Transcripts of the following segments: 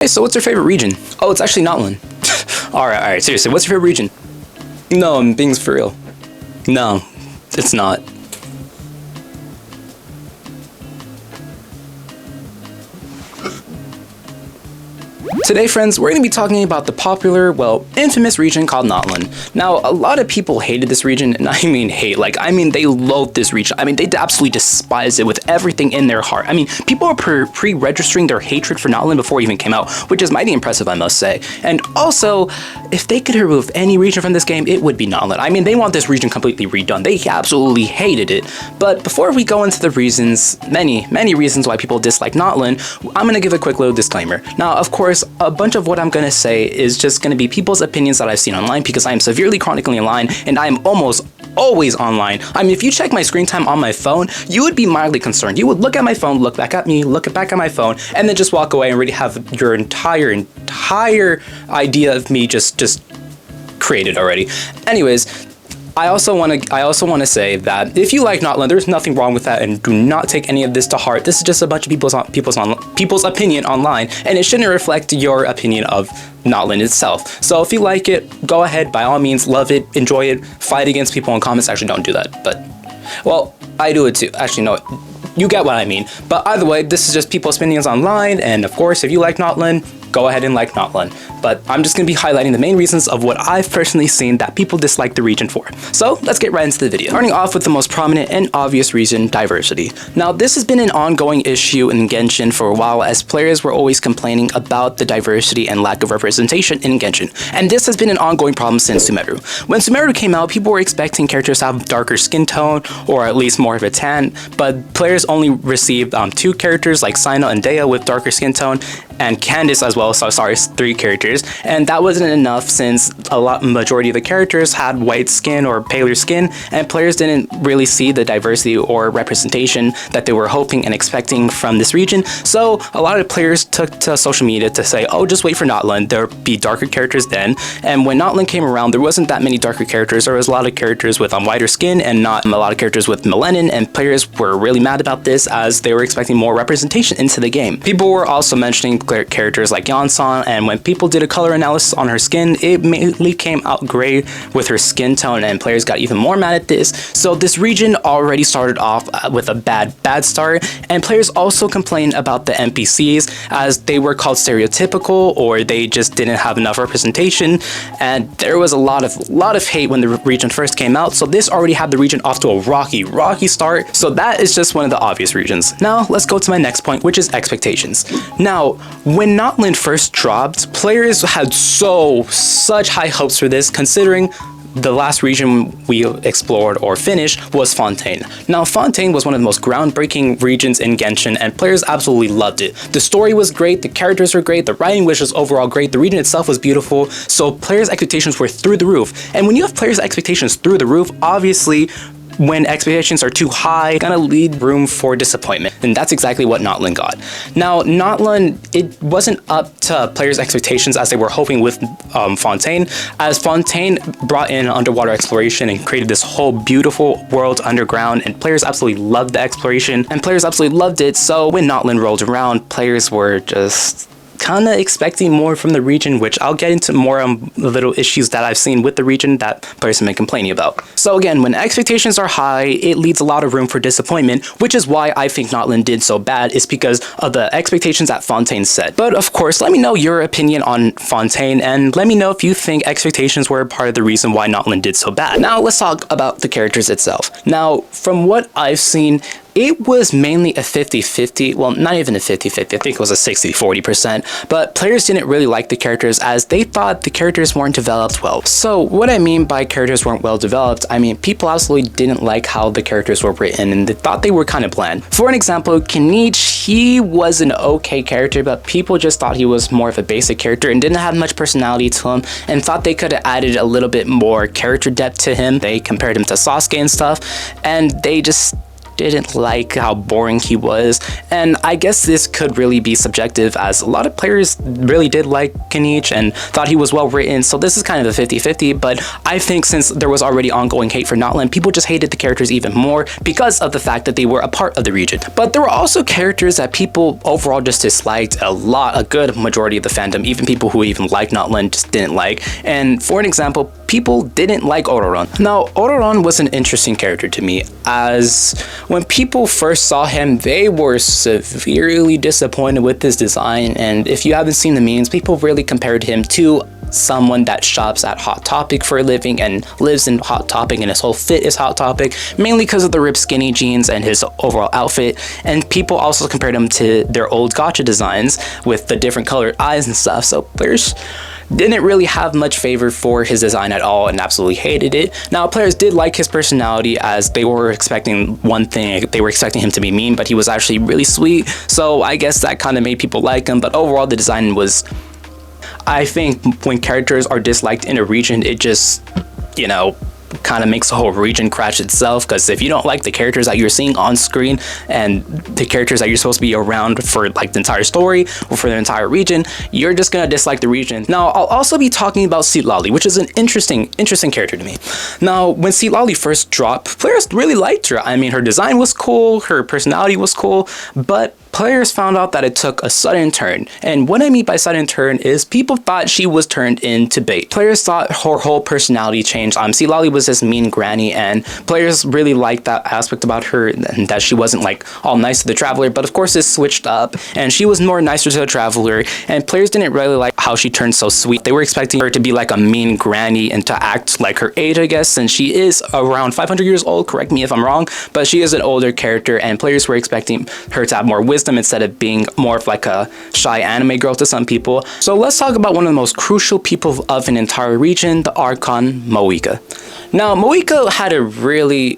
Hey, so what's your favorite region? Oh, it's actually Natlan. Alright, seriously, what's your favorite region? No, I'm being for real. No, it's not. Today, friends, we're going to be talking about the popular, well, infamous region called Natlan. Now, a lot of people hated this region, and I mean hate, they loathe this region. I mean, they absolutely despise it with everything in their heart. I mean, people are pre-registering their hatred for Natlan before it even came out, which is mighty impressive, I must say. And also, if they could remove any region from this game, it would be Natlan. I mean, they want this region completely redone. They absolutely hated it. But before we go into the reasons, many reasons why people dislike Natlan, I'm going to give a quick little disclaimer. Now, of course, a bunch of what I'm going to say is just going to be people's opinions that I've seen online because I am severely chronically online and I am almost always online. I mean, if you check my screen time on my phone, you would be mildly concerned. You would look at my phone, look back at me, look back at my phone, and then just walk away and really have your entire idea of me just created already. Anyways, I also want to say that if you like Natlan, there's nothing wrong with that, and do not take any of this to heart. This is just a bunch of people's opinion online, and it shouldn't reflect your opinion of Natlan itself. So if you like it, go ahead, by all means, love it, enjoy it, fight against people in comments. Actually, don't do that, but, well, I do it too. Actually, no, you get what I mean. But either way, this is just people's opinions online, and of course, if you like Natlan, go ahead and like Natlan. But I'm just going to be highlighting the main reasons of what I've personally seen that people dislike the region for. So let's get right into the video. Starting off with the most prominent and obvious reason, diversity. Now, this has been an ongoing issue in Genshin for a while, as players were always complaining about the diversity and lack of representation in Genshin. And this has been an ongoing problem since Sumeru. When Sumeru came out, people were expecting characters to have darker skin tone, or at least more of a tan, but players only received 2 characters like Sina and Dea with darker skin tone, and Candace as well, so sorry, 3 characters. And that wasn't enough since majority of the characters had white skin or paler skin, and players didn't really see the diversity or representation that they were hoping and expecting from this region. So a lot of players took to social media to say, oh, just wait for Natlan, there'll be darker characters then. And when Natlan came around, there wasn't that many darker characters. There was a lot of characters with whiter skin and not a lot of characters with melanin, and players were really mad about this as they were expecting more representation into the game. People were also mentioning characters like Yansan, and when people did a color analysis on her skin, it mainly came out gray with her skin tone, and players got even more mad at this. So this region already started off with a bad start, and players also complained about the NPCs as they were called stereotypical, or they just didn't have enough representation, and there was a lot of hate when the region first came out. So this already had the region off to a rocky start. So that is just one of the obvious reasons. Now let's go to my next point, which is expectations. Now, when Natlan first dropped, players had such high hopes for this, considering the last region we explored or finished was Fontaine. Now, Fontaine was one of the most groundbreaking regions in Genshin, and players absolutely loved it. The story was great, the characters were great, the writing was just overall great, the region itself was beautiful, so players' expectations were through the roof. And when you have players' expectations through the roof, obviously, when expectations are too high, gonna leave room for disappointment. And that's exactly what Natlan got. Now, Natlan, it wasn't up to players' expectations as they were hoping with Fontaine, as Fontaine brought in underwater exploration and created this whole beautiful world underground, and players absolutely loved the exploration, and players absolutely loved it. So when Natlan rolled around, players were just kind of expecting more from the region, which I'll get into more little issues that I've seen with the region that players have been complaining about. So again, when expectations are high, it leaves a lot of room for disappointment, which is why I think Natlan did so bad, is because of the expectations that Fontaine set. But of course, let me know your opinion on Fontaine, and let me know if you think expectations were a part of the reason why Natlan did so bad. Now let's talk about the characters itself. Now, from what I've seen, it was mainly a 50-50, well, not even a 50-50, I think it was a 60-40%, but players didn't really like the characters as they thought the characters weren't developed well. So what I mean by characters weren't well developed, I mean people absolutely didn't like how the characters were written, and they thought they were kind of bland. For an example, Kinich, he was an okay character, but people just thought he was more of a basic character and didn't have much personality to him, and thought they could have added a little bit more character depth to him. They compared him to Sasuke and stuff, and they just didn't like how boring he was, and I guess this could really be subjective, as a lot of players really did like Kenichi and thought he was well written, so this is kind of a 50-50, but I think since there was already ongoing hate for Natlan, people just hated the characters even more because of the fact that they were a part of the region. But there were also characters that people overall just disliked a good majority of the fandom, even people who even liked Natlan just didn't like, and for an example, people didn't like Ororon. Now, Ororon was an interesting character to me, as when people first saw him, they were severely disappointed with his design, and if you haven't seen the memes, people really compared him to someone that shops at Hot Topic for a living and lives in Hot Topic, and his whole fit is Hot Topic, mainly because of the ripped skinny jeans and his overall outfit. And people also compared him to their old gacha designs with the different colored eyes and stuff, so players didn't really have much favor for his design at all and absolutely hated it. Now, players did like his personality, as they were expecting one thing. They were expecting him to be mean, but he was actually really sweet, so I guess that kind of made people like him. But overall, the design was, I think when characters are disliked in a region, it just, you know, kind of makes the whole region crash itself, because if you don't like the characters that you're seeing on screen and the characters that you're supposed to be around for like the entire story or for the entire region, you're just gonna dislike the region. Now, I'll also be talking about Citlali, which is an interesting character to me. Now, when Citlali first dropped, players really liked her. I mean, her design was cool, her personality was cool, but players found out that it took a sudden turn. And what I mean by sudden turn is people thought she was turned into bait. Players thought her whole personality changed. Citlali was this mean granny, and players really liked that aspect about her, and that she wasn't like all nice to the traveler. But of course it switched up, and she was more nicer to the traveler, and players didn't really like how she turned so sweet. They were expecting her to be like a mean granny and to act like her age, I guess, since she is around 500 years old, correct me if I'm wrong, but she is an older character, and players were expecting her to have more wisdom instead of being more of like a shy anime girl to some people. So let's talk about one of the most crucial people of an entire region, the Archon Moika. Now, Moika had a really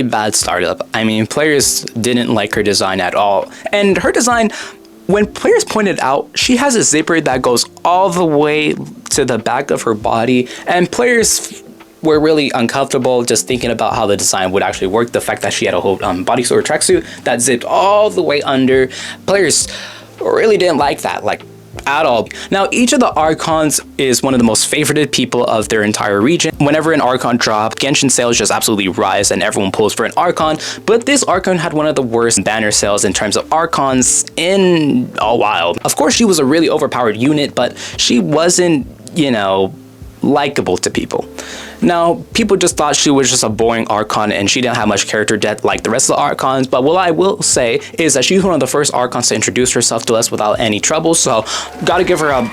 bad startup. I mean, players didn't like her design at all, and her design, when players pointed out, she has a zipper that goes all the way to the back of her body, and players were really uncomfortable just thinking about how the design would actually work. The fact that she had a whole bodysuit or tracksuit that zipped all the way under, players really didn't like that, like at all. Now, each of the Archons is one of the most favorited people of their entire region. Whenever an Archon dropped, Genshin sales just absolutely rise and everyone pulls for an Archon, but this Archon had one of the worst banner sales in terms of Archons in a while. Of course, she was a really overpowered unit, but she wasn't, you know, likable to people. Now, people just thought she was just a boring Archon and she didn't have much character depth like the rest of the Archons, but what I will say is that she's one of the first Archons to introduce herself to us without any trouble, so gotta give her a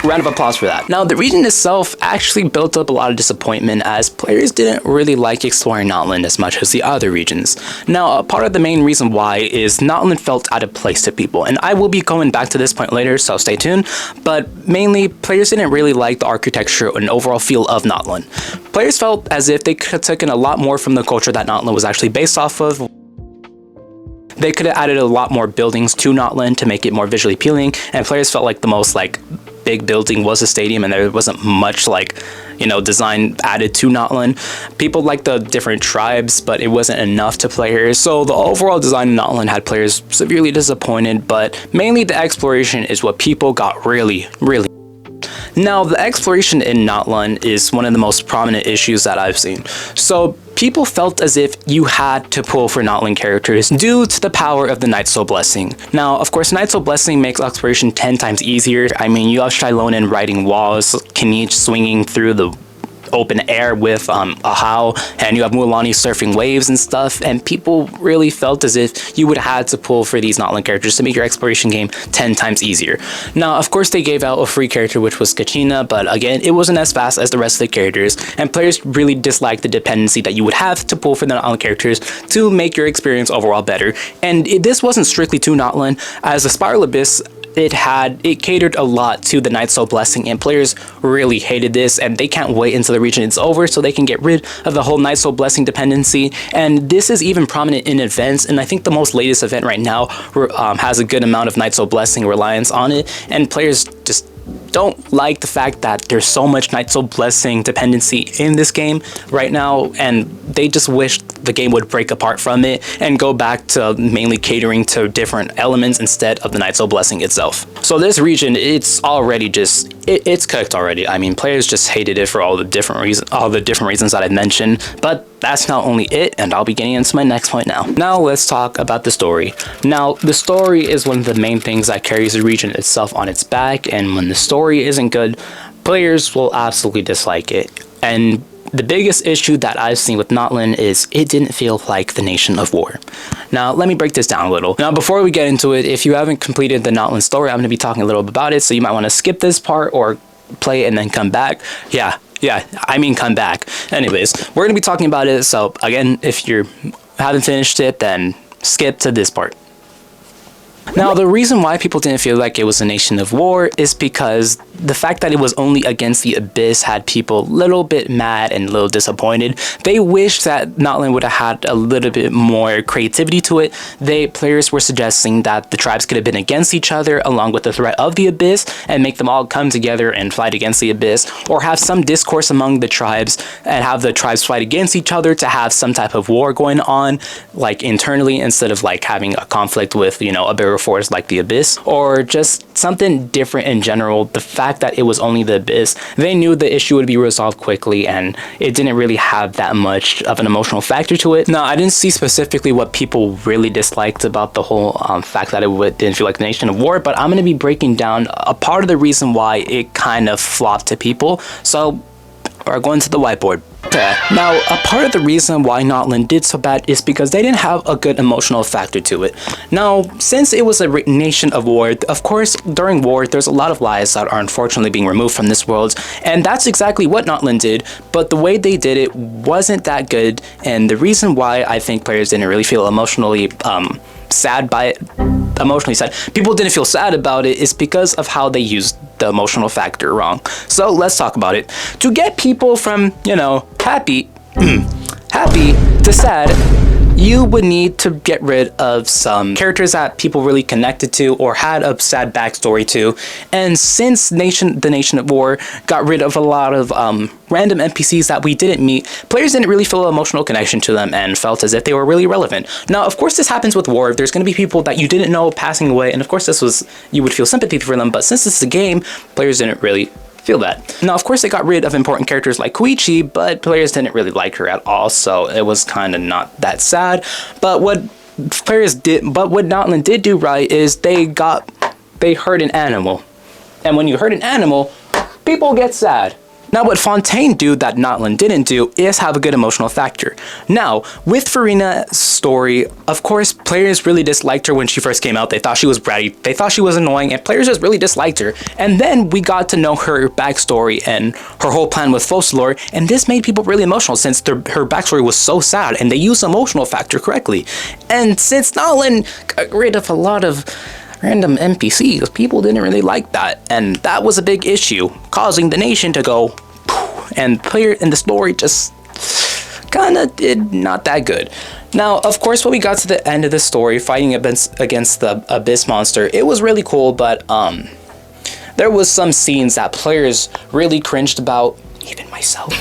round of applause for that. Now, the region itself actually built up a lot of disappointment, as players didn't really like exploring Natlan as much as the other regions. Now, a part of the main reason why is Natlan felt out of place to people, and I will be going back to this point later, so stay tuned, but mainly, players didn't really like the architecture and overall feel of Natlan. Players felt as if they could have taken a lot more from the culture that Natlan was actually based off of. They could have added a lot more buildings to Natlan to make it more visually appealing, and players felt like the most big building was a stadium, and there wasn't much design added to Natlan. People liked the different tribes, but it wasn't enough to players. So the overall design of Natlan had players severely disappointed, but mainly the exploration is what people got really. Now, the exploration in Natlan is one of the most prominent issues that I've seen. So people felt as if you had to pull for Natlan characters due to the power of the Night Soul Blessing. Now, of course, Night Soul Blessing makes exploration 10 times easier. I mean, you have Shilonen riding walls, Kenichi swinging through the open air with Ahau, and you have Mualani surfing waves and stuff, and people really felt as if you would have had to pull for these Natlan characters to make your exploration game 10 times easier. Now, of course, they gave out a free character, which was Kachina, but again, it wasn't as fast as the rest of the characters, and players really disliked the dependency that you would have to pull for the Natlan characters to make your experience overall better. And this wasn't strictly to Natlan, as the Spiral Abyss, it catered a lot to the Night Soul Blessing, and players really hated this, and they can't wait until the region is over so they can get rid of the whole Night Soul Blessing dependency. And this is even prominent in events, and I think the most latest event right now has a good amount of Night Soul Blessing reliance on it, and players just don't like the fact that there's so much Night Soul Blessing dependency in this game right now, and they just wish the game would break apart from it and go back to mainly catering to different elements instead of the Night Soul Blessing itself. So this region, it's already just, it's cooked already. I mean, players just hated it for all the different reasons that I mentioned, but that's not only it, and I'll be getting into my next point now. Now let's talk about the story. Now, the story is one of the main things that carries the region itself on its back, and when the story isn't good, players will absolutely dislike it. And the biggest issue that I've seen with Natlan is it didn't feel like the Nation of War. Now, let me break this down a little. Now, before we get into it, if you haven't completed the Natlan story, I'm going to be talking a little bit about it, so you might want to skip this part or play it and then come back. Yeah, I mean come back. Anyways, we're going to be talking about it, so again, if you haven't finished it, then skip to this part. Now, the reason why people didn't feel like it was a Nation of War is because the fact that it was only against the Abyss had people a little bit mad and a little disappointed. They wished that Natlan would have had a little bit more creativity to it. Players were suggesting that the tribes could have been against each other along with the threat of the Abyss and make them all come together and fight against the Abyss, or have some discourse among the tribes and have the tribes fight against each other to have some type of war going on, like internally, instead of like having a conflict with, you know, a bigger force like the Abyss, or just something different in general. The fact that it was only the Abyss, they knew the issue would be resolved quickly and it didn't really have that much of an emotional factor to it. Now, I didn't see specifically what people really disliked about the whole fact that it didn't feel like the Nation of War, but I'm going to be breaking down a part of the reason why it kind of flopped to people. So we're going to the whiteboard. Okay. Now, a part of the reason why Natlan did so bad is because they didn't have a good emotional factor to it. Now, since it was a Nation of War, of course, during war, there's a lot of lives that are unfortunately being removed from this world, and that's exactly what Natlan did, but the way they did it wasn't that good, and the reason why I think players didn't really feel emotionally sad by it, people didn't feel sad about it is because of how they used the emotional factor wrong. So let's talk about it. To get people from, you know, happy to sad, you would need to get rid of some characters that people really connected to or had a sad backstory to. And since the Nation of War got rid of a lot of random NPCs that we didn't meet, players didn't really feel an emotional connection to them and felt as if they were really relevant. Now, of course, this happens with war. There's going to be people that you didn't know passing away, and of course, you would feel sympathy for them, but since this is a game, players didn't really feel that. Now, of course, they got rid of important characters like Koichi, but players didn't really like her at all, so it was kind of not that sad. But what Natlan did do right is they hurt an animal. And when you hurt an animal, people get sad. Now, what Fontaine do that Natlan didn't do is have a good emotional factor. Now, with Furina's story, of course, players really disliked her when she first came out. They thought she was bratty, they thought she was annoying, and players just really disliked her. And then we got to know her backstory and her whole plan with Focalor, and this made people really emotional since her backstory was so sad, and they used emotional factor correctly. And since Natlan got rid of a lot of random NPCs, people didn't really like that, and that was a big issue, causing the nation to go poof, and the story just kinda did not that good. Now, of course, when we got to the end of the story, fighting against the Abyss monster, it was really cool, but there was some scenes that players really cringed about, even myself.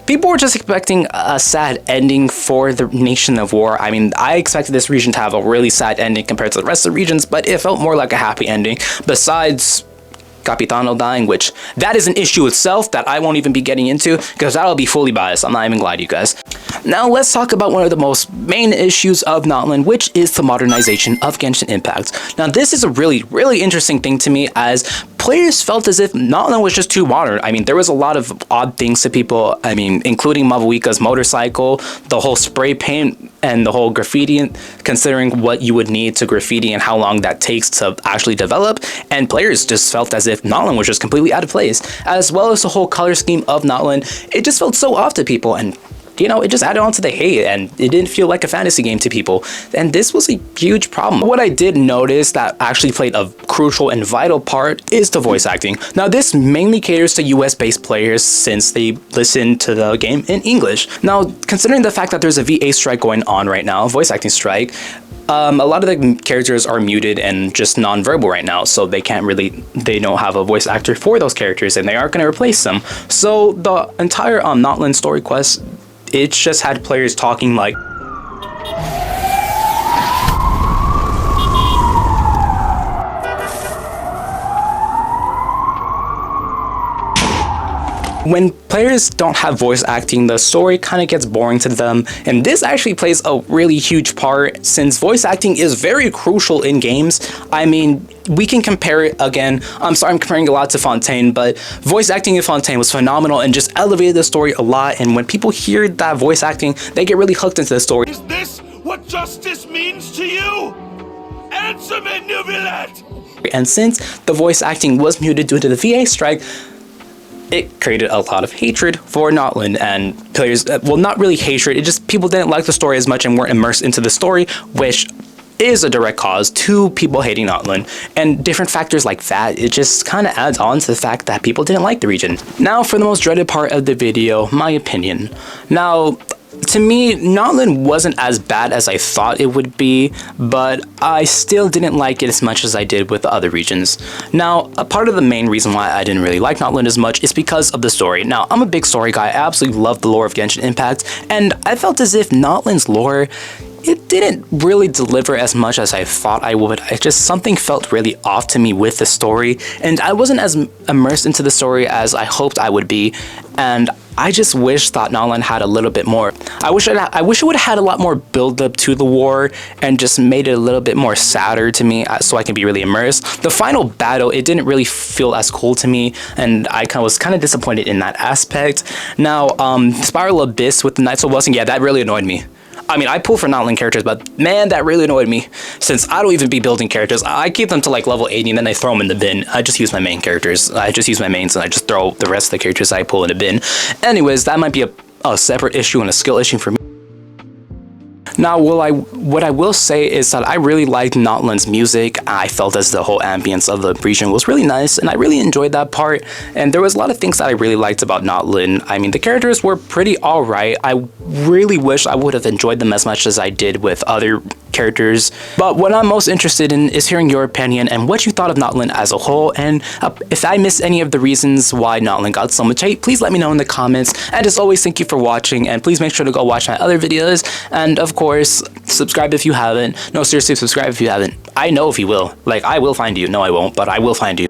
People were just expecting a sad ending for the Nation of War. I mean, I expected this region to have a really sad ending compared to the rest of the regions, but it felt more like a happy ending, besides Capitano dying, which that is an issue itself that I won't even be getting into because that'll be fully biased. I'm not even glad, you guys. Now let's talk about one of the most main issues of Natlan, which is the modernization of Genshin Impact. Now this is a really interesting thing to me, as players felt as if Natlan was just too modern. I mean, there was a lot of odd things to people, I mean, including Mavuika's motorcycle, the whole spray paint, and the whole graffiti, considering what you would need to graffiti and how long that takes to actually develop, and players just felt as if Natlan was just completely out of place, as well as the whole color scheme of Natlan. It just felt so off to people, and you know, it just added on to the hate, and it didn't feel like a fantasy game to people, and this was a huge problem. What I did notice that actually played a crucial and vital part is the voice acting. Now this mainly caters to US based players since they listen to the game in English. Now, considering the fact that there's a VA strike going on right now, voice acting strike, a lot of the characters are muted and just non-verbal right now, so they don't have a voice actor for those characters, and they aren't going to replace them. So the entire Natlan story quest, it just had players talking like when players don't have voice acting, the story kind of gets boring to them, and this actually plays a really huge part since voice acting is very crucial in games. I mean, we can compare it again. I'm sorry I'm comparing a lot to Fontaine, but voice acting in Fontaine was phenomenal and just elevated the story a lot, and when people hear that voice acting, they get really hooked into the story. Is this what justice means to you? Answer me, Nubilet! And since the voice acting was muted due to the VA strike, it created a lot of hatred for Natlan, and players, well, not really hatred, it just people didn't like the story as much and weren't immersed into the story, which is a direct cause to people hating Natlan. And different factors like that, it just kind of adds on to the fact that people didn't like the region. Now for the most dreaded part of the video, my opinion. Now, to me, Natlan wasn't as bad as I thought it would be, but I still didn't like it as much as I did with the other regions. Now, a part of the main reason why I didn't really like Natlan as much is because of the story. Now, I'm a big story guy, I absolutely love the lore of Genshin Impact, and I felt as if Natlan's lore, it didn't really deliver as much as I thought I would. Something felt really off to me with the story, and I wasn't as immersed into the story as I hoped I would be, and I just wish that Natlan had a little bit more. I wish it would have had a lot more build up to the war and just made it a little bit more sadder to me so I can be really immersed. The final battle, it didn't really feel as cool to me, and I was kind of disappointed in that aspect. Now, Spiral Abyss with the Knights of Blessing, yeah, that really annoyed me. I mean, I pull for Natlan characters, but man, that really annoyed me. Since I don't even be building characters, I keep them to like level 80 and then I throw them in the bin. I just use my main characters. I just use my mains and I just throw the rest of the characters I pull in a bin. Anyways, that might be a separate issue and a skill issue for me. Now, what I will say is that I really liked Natlan's music. I felt as the whole ambience of the region was really nice, and I really enjoyed that part. And there was a lot of things that I really liked about Natlan. I mean, the characters were pretty alright. I really wish I would have enjoyed them as much as I did with other characters. But what I'm most interested in is hearing your opinion and what you thought of Natlan as a whole. And if I missed any of the reasons why Natlan got so much hate, please let me know in the comments. And as always, thank you for watching, and please make sure to go watch my other videos. And of course, subscribe if you haven't. No, seriously, subscribe if you haven't. I know if you will. Like, I will find you. No, I won't, but I will find you.